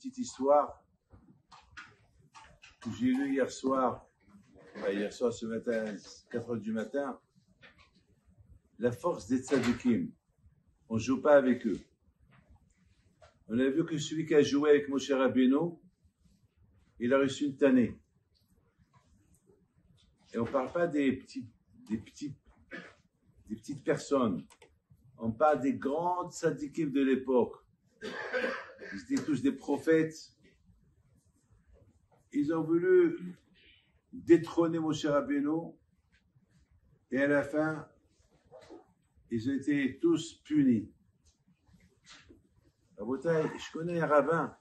petite histoire que j'ai lue hier soir, ce matin, 4 heures du matin. La force des tzadikim. On ne joue pas avec eux. On a vu que celui qui a joué avec Moshe Rabbeinu, il a reçu une tannée. Et on ne parle pas des petites personnes. On parle des grands tzadikim de l'époque. Ils étaient tous des prophètes. Ils ont voulu détrôner Moshe Rabbeinu. Et à la fin, ils ont été tous punis. Je connais un rabbin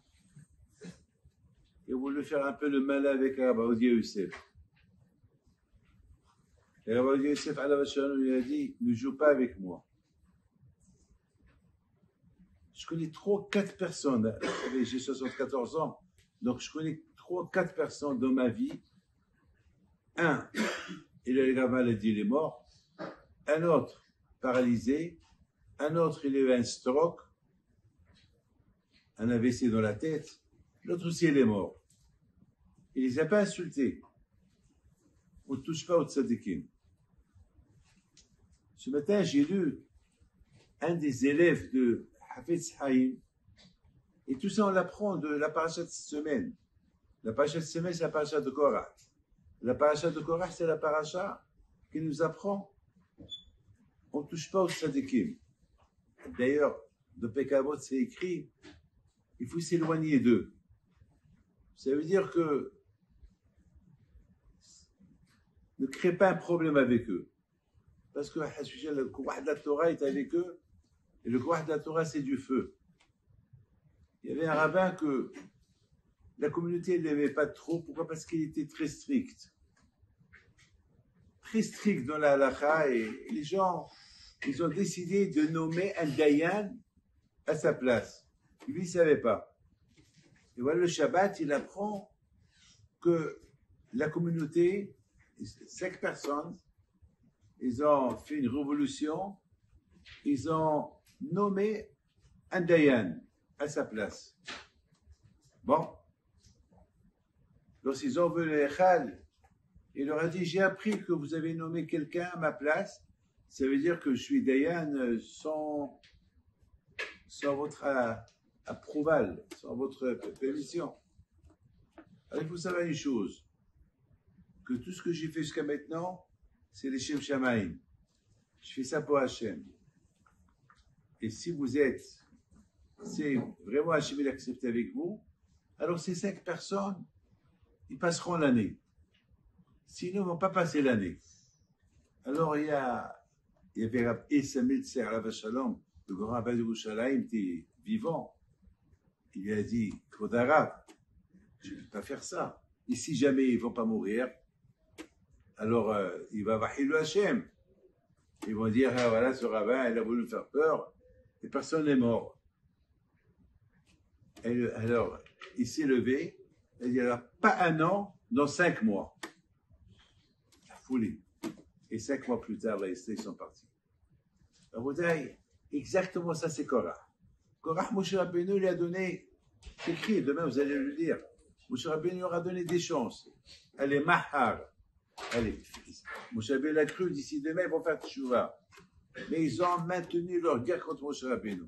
qui a voulu faire un peu le mal avec Rabbi Odia Youssef. Et Rabbi Odia Youssef lui a dit, ne joue pas avec moi. Je connais 3-4 personnes, j'ai 74 ans, donc je connais 3-4 personnes dans ma vie. Un, il a eu la maladie, il est mort. Un autre, paralysé. Un autre, il a eu un stroke, un AVC dans la tête. L'autre aussi, il est mort. Il ne les a pas insultés. On ne touche pas au tzadikim. Ce matin, j'ai lu un des élèves de Hafetz Haïm. Et tout ça, on l'apprend de la paracha de cette semaine. La paracha de cette semaine, c'est la paracha de Korah. La paracha de Korah, c'est la paracha qui nous apprend on ne touche pas aux tzadikim. D'ailleurs, de Pekavot, c'est écrit il faut s'éloigner d'eux. Ça veut dire que ne crée pas un problème avec eux. Parce que le Kouah de la Torah est avec eux, et le Kouah de la Torah, c'est du feu. Il y avait un rabbin que la communauté ne l'aimait pas trop. Pourquoi? Parce qu'il était très strict. Très strict dans la halakha, et les gens, ils ont décidé de nommer un dayan à sa place. Lui, il ne savait pas. Et voilà, le Shabbat, il apprend que la communauté, 5 personnes, ils ont fait une révolution, ils ont nommé un dayan à sa place. Bon. Lorsqu'ils ont vu le Echal, il leur a dit, j'ai appris que vous avez nommé quelqu'un à ma place, ça veut dire que je suis dayan sans votre approval, sans votre permission. Alors il faut savoir une chose, que tout ce que j'ai fait jusqu'à maintenant, c'est les Shem Shamaim. Je fais ça pour Hachem. Et si vous êtes, c'est vraiment Hachem l'accepte avec vous, alors ces 5 personnes, ils passeront l'année. Sinon, ils ne vont pas passer l'année. Alors il y avait Rav Issa Miltzer, Alav Shalom, le grand rabbin de Yerushalayim, était vivant. Il a dit, Kvod Harav, je ne peux pas faire ça. Et si jamais ils ne vont pas mourir, alors il va vahilou Hachem. Ils vont dire, ah, voilà, ce rabbin, il a voulu faire peur, et personne n'est mort. Alors, il s'est levé, il a dit, alors, pas un an, dans 5 mois. La folie. Et 5 mois plus tard, ils sont partis. Alors, vous dites, exactement ça, c'est Korah. Korah, Moshe Rabbeinu lui a donné, c'est écrit, demain vous allez le lire, Moshe Rabbeinu leur a donné des chances. Allez, Mahar. Allez, Moshe Rabbeinu a cru, d'ici demain, ils vont faire tchouva. Mais ils ont maintenu leur guerre contre Moshe Rabbeinu.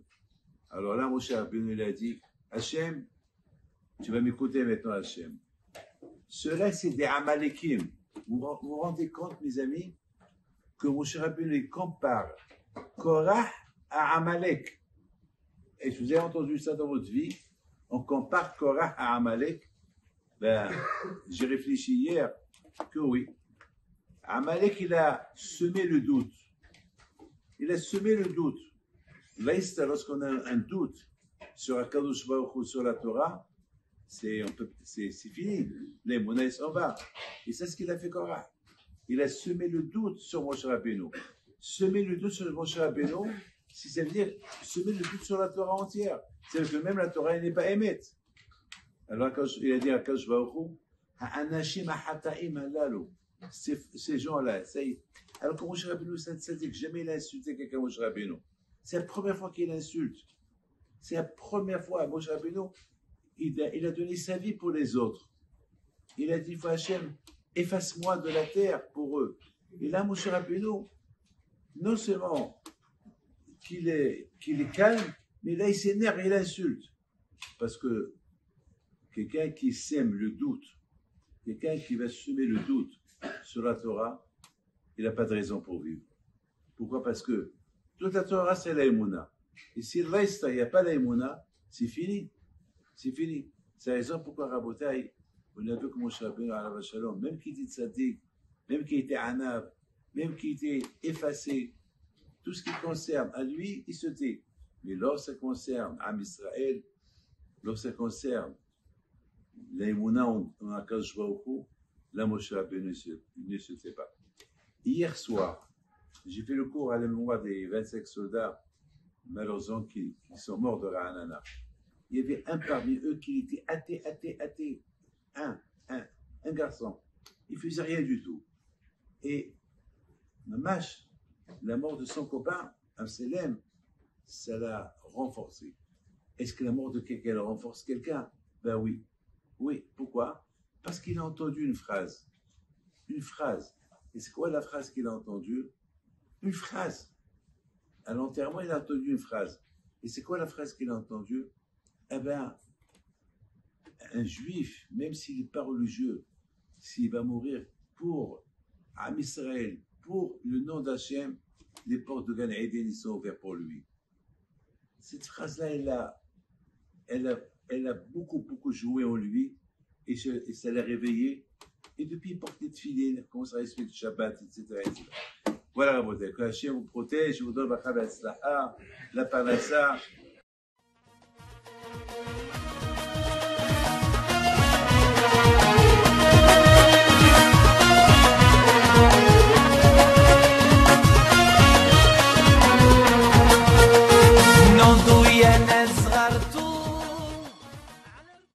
Alors là, Moshe Rabbeinu lui a dit, Hachem, tu vas m'écouter maintenant, Hachem. Cela, c'est des Amalekim. Vous vous rendez compte, mes amis, que Moshe Rabbeinu compare Korah à Amalek. Et si vous avez entendu ça dans votre vie, on compare Korah à Amalek. Ben, j'ai réfléchi hier que oui. Amalek, il a semé le doute. Il a semé le doute. Là, lorsqu'on a un doute sur Akadosh Baruch Hu, sur la Torah, c'est fini. Les monnaies s'en vont. Et c'est ce qu'il a fait Korah. Il a semé le doute sur Moshe Rabbeinu. Semer le doute sur Moshe Rabbeinu, si ça veut dire semer le doute sur la Torah entière. C'est-à-dire que même la Torah n'est pas émette. Alors, il a dit à Akadosh Baruch Hu, Ha'anashim ha'hata'im halalu. Ces gens-là, ça y est. Alors que Moshe Rabbeinu, ça dit que jamais il a insulté quelqu'un, Moshe Rabbeinu. C'est la première fois qu'il insulte. C'est la première fois. Moshe Rabbeinu, il a donné sa vie pour les autres. Il a dit, Hachem, efface-moi de la terre pour eux. Et là, Moshe Rabbeinu, non seulement qu'il est calme, mais là, il s'énerve et il insulte. Parce que quelqu'un qui sème le doute, quelqu'un qui va semer le doute sur la Torah, il n'a pas de raison pour vivre. Pourquoi? Parce que toute la Torah, c'est la Emouna. Et s'il reste, il n'y a pas la Emouna, c'est fini. C'est fini. C'est la raison pourquoi Rabotai, on a vu que Moshe Rabbeinu, même qui était tzaddik, même qui était anav, même qui était effacé, tout ce qui concerne à lui, il se tait. Mais lorsque ça concerne Am Israël, lorsque ça concerne l'Emouna en Akadosh Baruch Hu, là Moshe Rabbeinu ne se tait pas. Hier soir, j'ai fait le cours à la mémoire des 25 soldats, malheureusement, qui sont morts de Ra'anana. Il y avait un parmi eux qui était athée. Un garçon. Il faisait rien du tout. Et Mamash, la mort de son copain, Amselem, ça l'a renforcé. Est-ce que la mort de quelqu'un renforce quelqu'un? Ben oui. Oui. Pourquoi? Parce qu'il a entendu une phrase. Une phrase. Et c'est quoi la phrase qu'il a entendue? Une phrase. À l'enterrement, il a entendu une phrase. Et c'est quoi la phrase qu'il a entendue? Eh bien, un juif, même s'il n'est pas religieux, s'il va mourir pour Am Israël, pour le nom d'Hachem, les portes de Gan Eden sont ouvertes pour lui. Cette phrase-là, elle a beaucoup joué en lui, et ça l'a réveillé. Et depuis, il porte des tefilines, il commence à respecter le Shabbat, etc. Voilà, Rabotai, que Hachem vous protège, vous donne la parnassa.